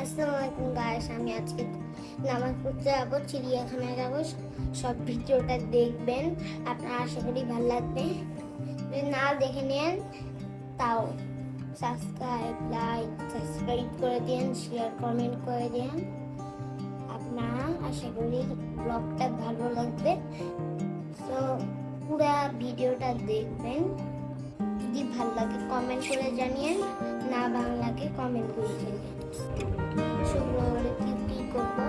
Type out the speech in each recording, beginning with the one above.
আসসালামু আলাইকুম গাইস, আমি আজকে নামাজ পড়তে যাবো, চিড়িয়াখানায় যাবো। সব ভিডিওটা দেখবেন, আপনার আশা করি ভালো লাগবে। যদি না দেখে নেন তাও সাবস্ক্রাইব করে দিন, শেয়ার কমেন্ট করে দিন। আপনারা আশা করি ব্লগটা ভালো লাগবে, তো পুরো ভিডিওটা দেখবেন। যদি ভালো লাগে কমেন্ট করে জানিয়েন, না ভালো লাগে কমেন্ট করে জানিয়েন। শুক্রবারে কি করবো,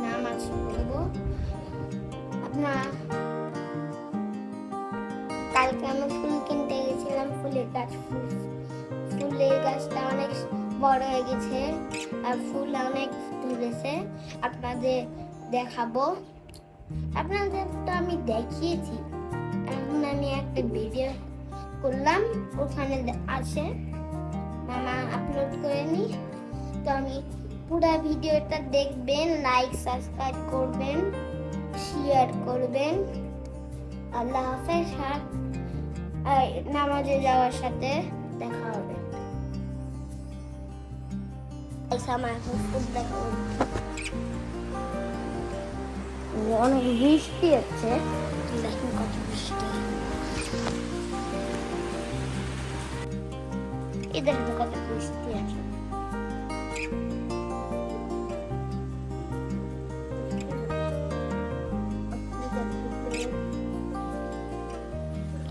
নামাজ পড়বো। আপনার কালকে আমি ফুল কিনতে গেছিলাম, ফুলের গাছটা অনেক বড় হয়ে গেছে আর ফুল অনেক ধরেছে। আপনাদের দেখাবো, আপনাদের তো আমি দেখিয়েছি। এখন আমি একটা ভিডিও করলাম, ওখানে আছে, মামা আপলোড করে নি। তো আমি পুরো ভিডিওটা দেখবেন, লাইক সাবস্ক্রাইব করবেন, শেয়ার করবেন। আল্লাহ হাফেজ। আর নামাজে যাওয়ার সাথে দেখা হবে। আমার এখন ফুল দেখাবো। অনেক বৃষ্টি হচ্ছে, দেখুন কত বৃষ্টি। এই দেখুন কত বৃষ্টি আছে।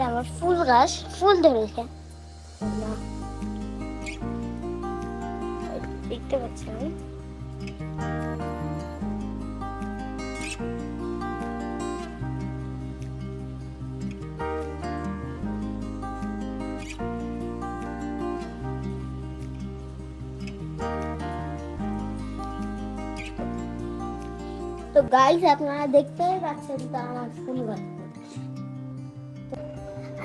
আমার ফুল গাছ ফুল ধরেছে, দেখতে পাচ্ছেন। তো গাইস, আপনারা দেখতেই পাচ্ছেন তো আমার ফুল গাছ।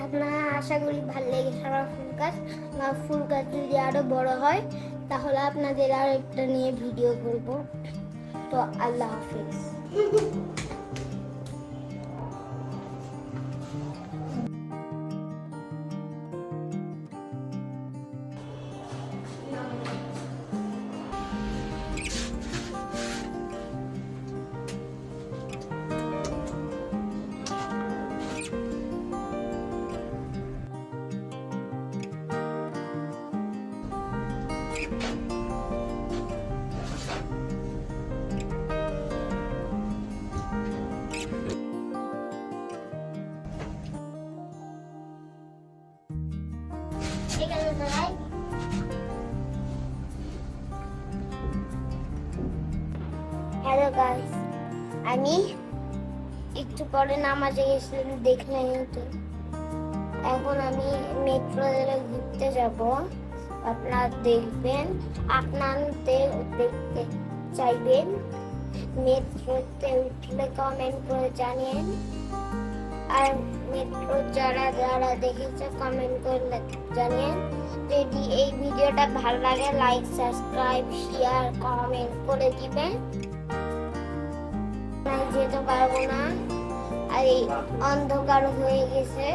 আপনারা আশা করি ভালো লেগেছে আমার ফুল গাছ। আমার ফুল গাছ যদি আরো বড় হয় তাহলে আপনাদের আর একটা নিয়ে ভিডিও করব। তো আল্লাহ হাফেজ। হ্যালো গাইস, আমি একটু পরে নামাজে গেছিলাম, দেখলেন তো। এখন আমি মেট্রো রেলে ঘুরতে যাব, আপনারা দেখবেন। আপনারা দেখতে চাইবেন, মেট্রোতে উঠলে কমেন্ট করে জানিয়েন। আর মেট্রো যারা যারা দেখেছে কমেন্ট করে জানিয়েন। যদি এই ভিডিওটা ভালো লাগে লাইক সাবস্ক্রাইব শেয়ার কমেন্ট করে দিবেন। যেতে পারবো না, আর এই অন্ধকার হয়ে গেছে,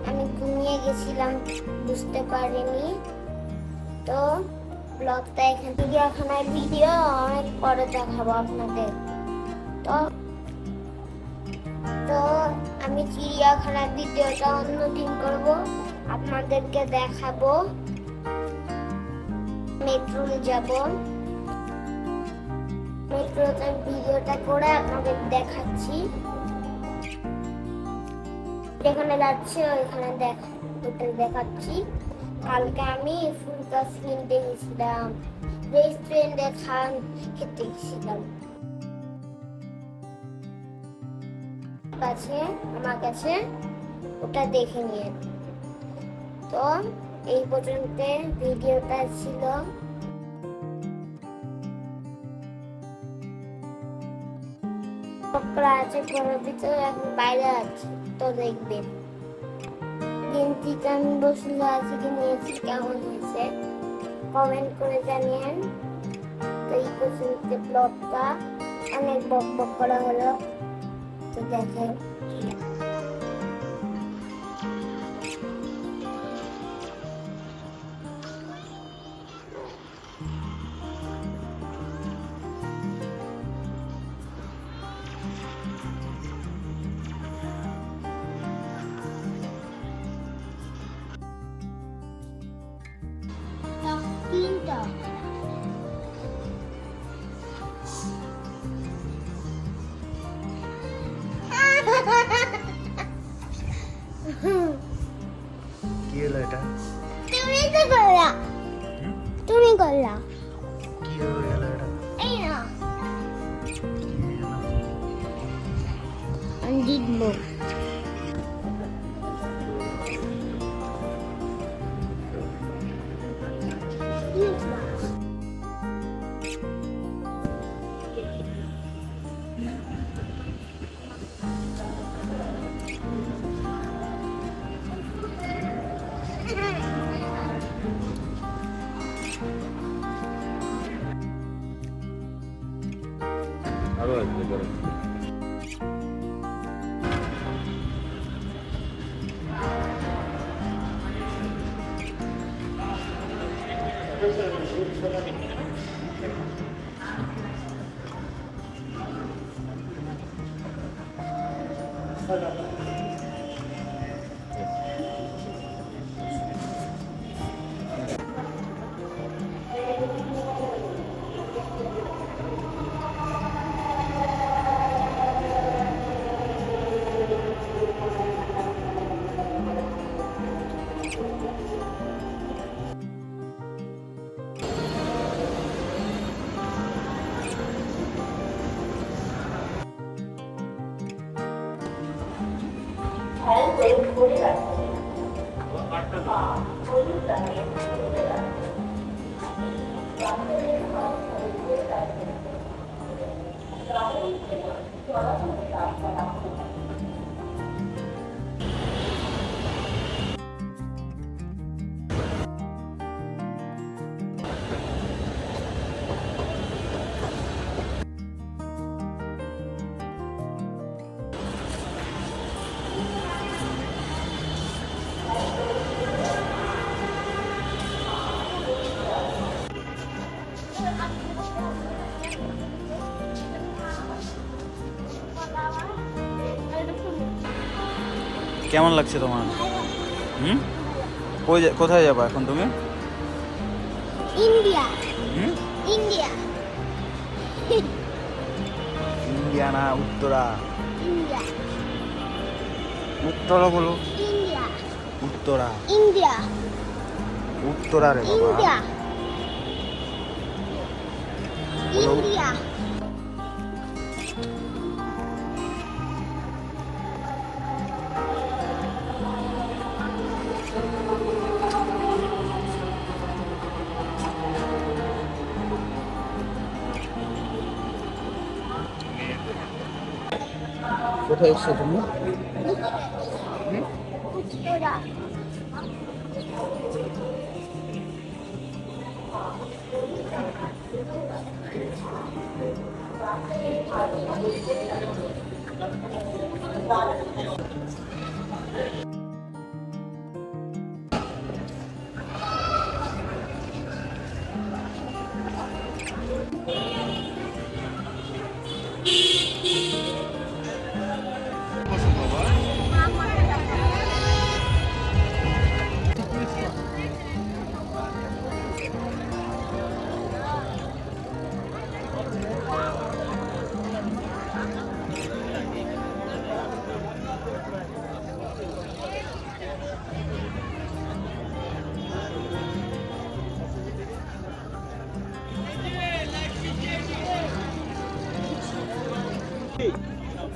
আমি ঘুমিয়ে গেছিলাম, বুঝতে পারিনি। তো ব্লগটা এখান থেকে, এখন আর ভিডিও অনেক পরে দেখাবো আপনাদের। তো তো আমি চিড়িয়াখানার ভিডিওটা অন্যদিন করব, আপনাদেরকে দেখাবো। মেট্রোতে যাব, মেট্রোতে ভিডিওটা করে আপনাদের দেখাচ্ছি। যেখানে যাচ্ছি ওইখানে দেখাচ্ছি। কালকে আমি ফুল গাছ কিনতে গেছিলাম, রেস্টুরেন্টে খেতে গেছিলাম। আমার কাছে ওটা দেখে নিয়ে। তো এই পর্যন্ত ভিডিওটা ছিল। আছে ঘরের ভিতরে, এখন বাইরে আছে, তো দেখবেন। গেঞ্জিটা আমি বসলে আছি কি নিয়েছি, কেমন হয়েছে কমেন্ট করে জানিয়েন। তো এই পর্যন্ত ব্লগটা অনেক বক করা হলো, তো দেখেন। যাও। কি হলো এটা? তুমি তো করলা। তুমি করলা। কি হয়ে গেল এটা? এই না। কি হয়ে গেল? আমি জিতবো। আরো আসবে করে কেমন লাগছে তোমার? কোথায় যাবা এখন তুমি? ইন্ডিয়া। হুম? ইন্ডিয়া। ইন্ডিয়া না উত্তরা? ইন্ডিয়া। উত্তরা বলো। ইন্ডিয়া। উত্তরা। ইন্ডিয়া। উত্তরা রে বাবা। ইন্ডিয়া। বলো। ইন্ডিয়া। কোথায় এসছো তুমি? উত্তরা।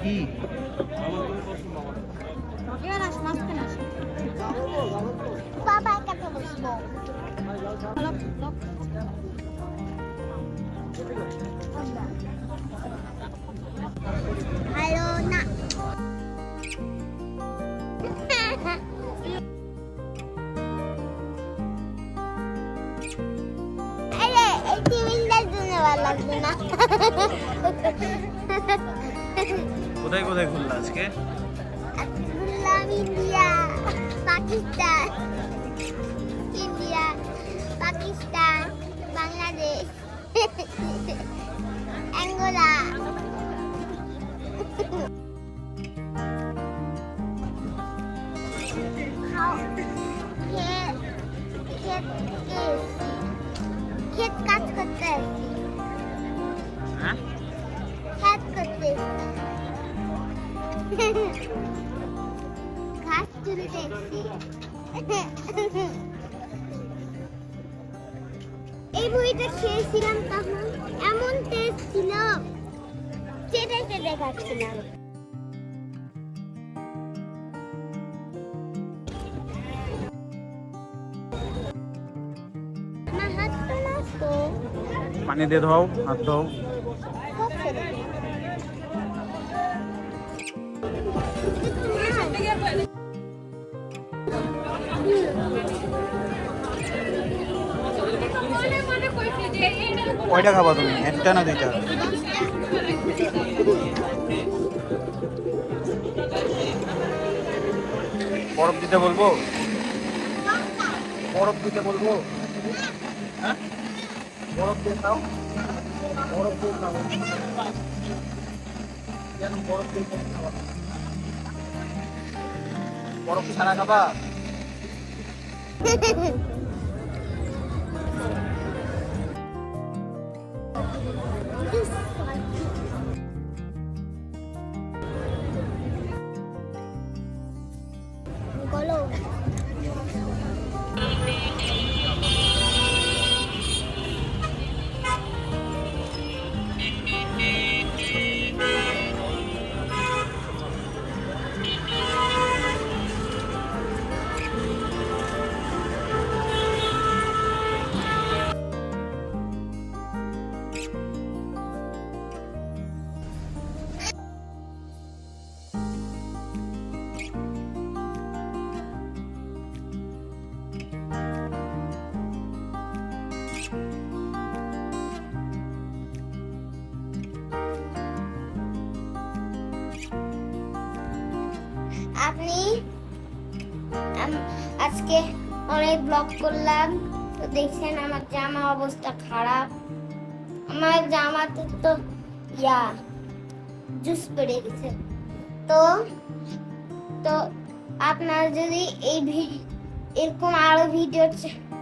কি? বাবা কাছে বসবো। হ্যালো না। আরে এই টিভিটার জন্য ভালো লাগবে না। কোথায় কোথায় ঘুরলা আজকে? ঘুরলাম India, Pakistan, India, Pakistan, Bangladesh, Angola. ক্ষেত কাজ করতে আসছি, হ্যাঁ ক্ষেত করতে এসেছি। ঘাস তুলতে এসেছি। এই বইটা খেয়েছিলাম তখন এমন টেস্ট ছিল, চেটে চেটে খাচ্ছিলাম। আমার হাতটা নষ্ট পানি দিয়ে ধোও, হাত ধোও। হচ্ছে না। কয়টা খাবা তুমি, একটা না দুইটা? বরফ দিতে বলবো? বরফ দিতে বলবো? হ্যাঁ বরফ দিয়ে খাও, বরফ দিয়ে খাও। কেন বরফ দিয়ে খাওয়া? বরফ ছাড়া খাবা? বলো আপনি আজকে অনেক ব্লগ করলাম, তো দেখছেন আমার জামা অবস্থা খারাপ। আমার জামাতে তো জুস পড়ে গেছে। তো তো আপনারা যদি এরকম আরো ভিডিও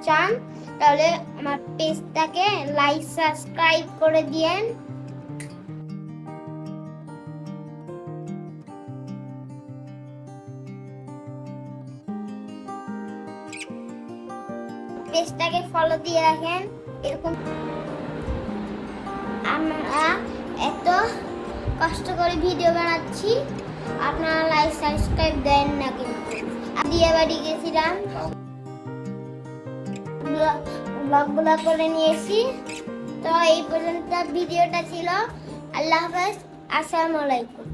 চান তাহলে আমার পেজটাকে লাইক সাবস্ক্রাইব করে দিয়েন। পেজটাকে ফলো দিয়ে রাখেন। এরকম আমরা এত কষ্ট করে ভিডিও বানাচ্ছি, আপনারা লাইক সাবস্ক্রাইব দেন না কিন্তু। দিয়ে বাড়ি গেছিলাম, ব্লগগুলো করে নিয়েছি। তো এই পর্যন্ত ভিডিওটা ছিল। আল্লাহ হাফেজ, আসসালামু আলাইকুম।